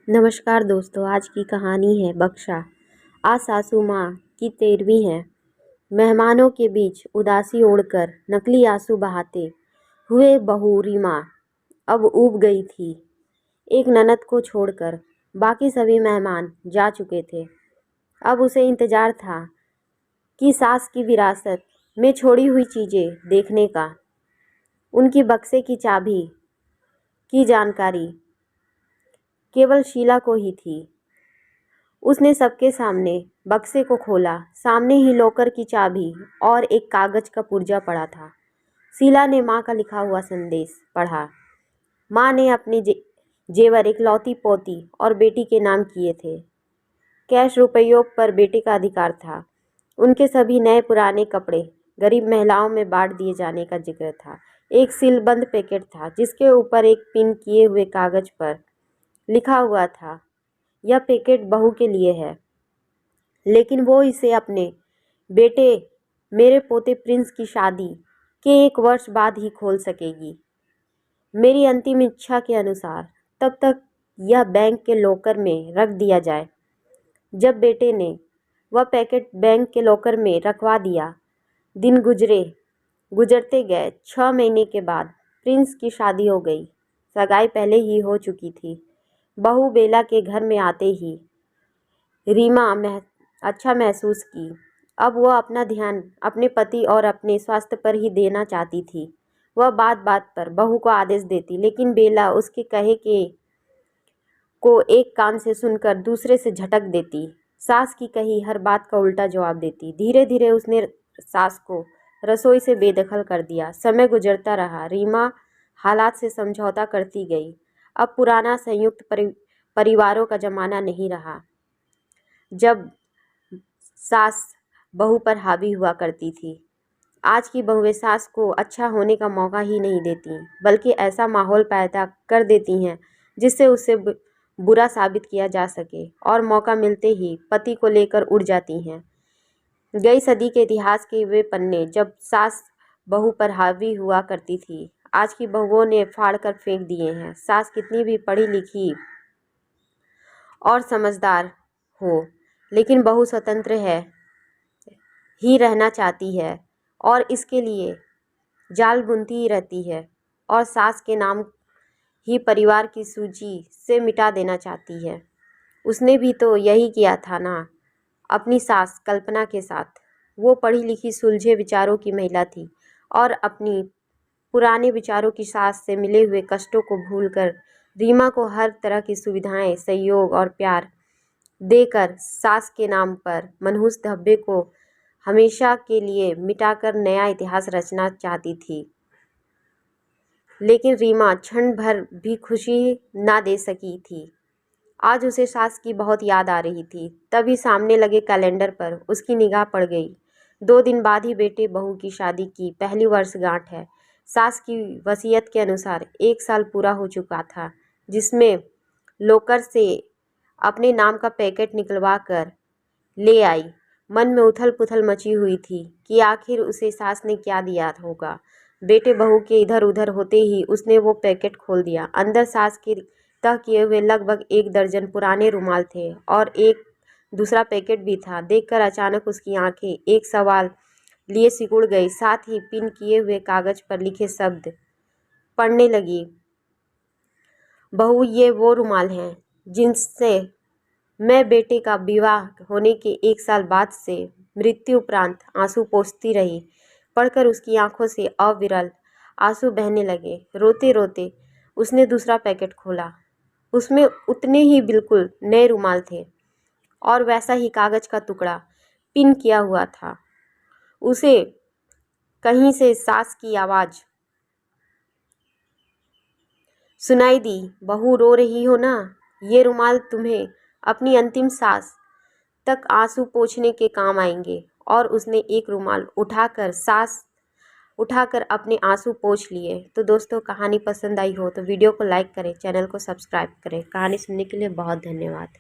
नमस्कार दोस्तों, आज की कहानी है बक्शा। आज सासू माँ की 13वीं है। मेहमानों के बीच उदासी ओढ़कर नकली आंसू बहाते हुए बहू रीमा अब ऊब गई थी। एक ननद को छोड़कर बाकी सभी मेहमान जा चुके थे। अब उसे इंतजार था कि सास की विरासत में छोड़ी हुई चीज़ें देखने का। उनकी बक्से की चाबी की जानकारी केवल शीला को ही थी। उसने सबके सामने बक्से को खोला। सामने ही लॉकर की चाबी और एक कागज का पुर्जा पड़ा था। शीला ने माँ का लिखा हुआ संदेश पढ़ा। माँ ने अपने जेवर इकलौती पोती और बेटी के नाम किए थे। कैश रुपयों पर बेटे का अधिकार था। उनके सभी नए पुराने कपड़े गरीब महिलाओं में बांट दिए जाने का जिक्र था। एक सीलबंद पैकेट था जिसके ऊपर एक पिन किए हुए कागज पर लिखा हुआ था, यह पैकेट बहू के लिए है, लेकिन वो इसे अपने बेटे मेरे पोते प्रिंस की शादी के 1 वर्ष बाद ही खोल सकेगी। मेरी अंतिम इच्छा के अनुसार तब तक यह बैंक के लॉकर में रख दिया जाए। जब बेटे ने वह पैकेट बैंक के लॉकर में रखवा दिया, दिन गुजरते गए। 6 महीने के बाद प्रिंस की शादी हो गई। सगाई पहले ही हो चुकी थी। बहू बेला के घर में आते ही रीमा अच्छा महसूस की। अब वह अपना ध्यान अपने पति और अपने स्वास्थ्य पर ही देना चाहती थी। वह बात बात पर बहू को आदेश देती, लेकिन बेला उसके कहे के को एक कान से सुनकर दूसरे से झटक देती। सास की कही हर बात का उल्टा जवाब देती। धीरे धीरे उसने सास को रसोई से बेदखल कर दिया। समय गुजरता रहा। रीमा हालात से समझौता करती गई। अब पुराना संयुक्त परिवारों का जमाना नहीं रहा, जब सास बहू पर हावी हुआ करती थी। आज की बहुएं सास को अच्छा होने का मौका ही नहीं देती, बल्कि ऐसा माहौल पैदा कर देती हैं जिससे उसे बुरा साबित किया जा सके, और मौका मिलते ही पति को लेकर उड़ जाती हैं। गई सदी के इतिहास के वे पन्ने जब सास बहू पर हावी हुआ करती थी, आज की बहुओं ने फाड़ कर फेंक दिए हैं। सास कितनी भी पढ़ी लिखी और समझदार हो, लेकिन बहू स्वतंत्र ही रहना चाहती है और इसके लिए जाल बुनती ही रहती है, और सास के नाम ही परिवार की सूची से मिटा देना चाहती है। उसने भी तो यही किया था ना, अपनी सास कल्पना के साथ। वो पढ़ी लिखी सुलझे विचारों की महिला थी और अपनी पुराने विचारों की सास से मिले हुए कष्टों को भूलकर रीमा को हर तरह की सुविधाएं, सहयोग और प्यार देकर सास के नाम पर मनहूस धब्बे को हमेशा के लिए मिटाकर नया इतिहास रचना चाहती थी। लेकिन रीमा क्षण भर भी खुशी ना दे सकी थी। आज उसे सास की बहुत याद आ रही थी। तभी सामने लगे कैलेंडर पर उसकी निगाह पड़ गई। 2 दिन बाद ही बेटे बहू की शादी की पहली वर्षगांठ है। सास की वसीयत के अनुसार 1 साल पूरा हो चुका था, जिसमें लॉकर से अपने नाम का पैकेट निकलवा कर ले आई। मन में उथल पुथल मची हुई थी कि आखिर उसे सास ने क्या दिया होगा। बेटे बहू के इधर उधर होते ही उसने वो पैकेट खोल दिया। अंदर सास के तह किए हुए लगभग 1 दर्जन पुराने रुमाल थे और एक दूसरा पैकेट भी था। देखकर अचानक उसकी आंखें एक सवाल लिए सिकुड़ गई। साथ ही पिन किए हुए कागज पर लिखे शब्द पढ़ने लगी। बहू, ये वो रुमाल हैं जिनसे मैं बेटे का विवाह होने के 1 साल बाद से मृत्यु उपरांत आंसू पोंछती रही। पढ़कर उसकी आंखों से अविरल आंसू बहने लगे। रोते रोते उसने दूसरा पैकेट खोला। उसमें उतने ही बिल्कुल नए रुमाल थे और वैसा ही कागज का टुकड़ा पिन किया हुआ था। उसे कहीं से सास की आवाज़ सुनाई दी, बहू रो रही हो ना? ये रुमाल तुम्हें अपनी अंतिम सांस तक आंसू पोंछने के काम आएंगे। और उसने एक रुमाल उठाकर अपने आंसू पोंछ लिए। तो दोस्तों, कहानी पसंद आई हो तो वीडियो को लाइक करें, चैनल को सब्सक्राइब करें। कहानी सुनने के लिए बहुत धन्यवाद।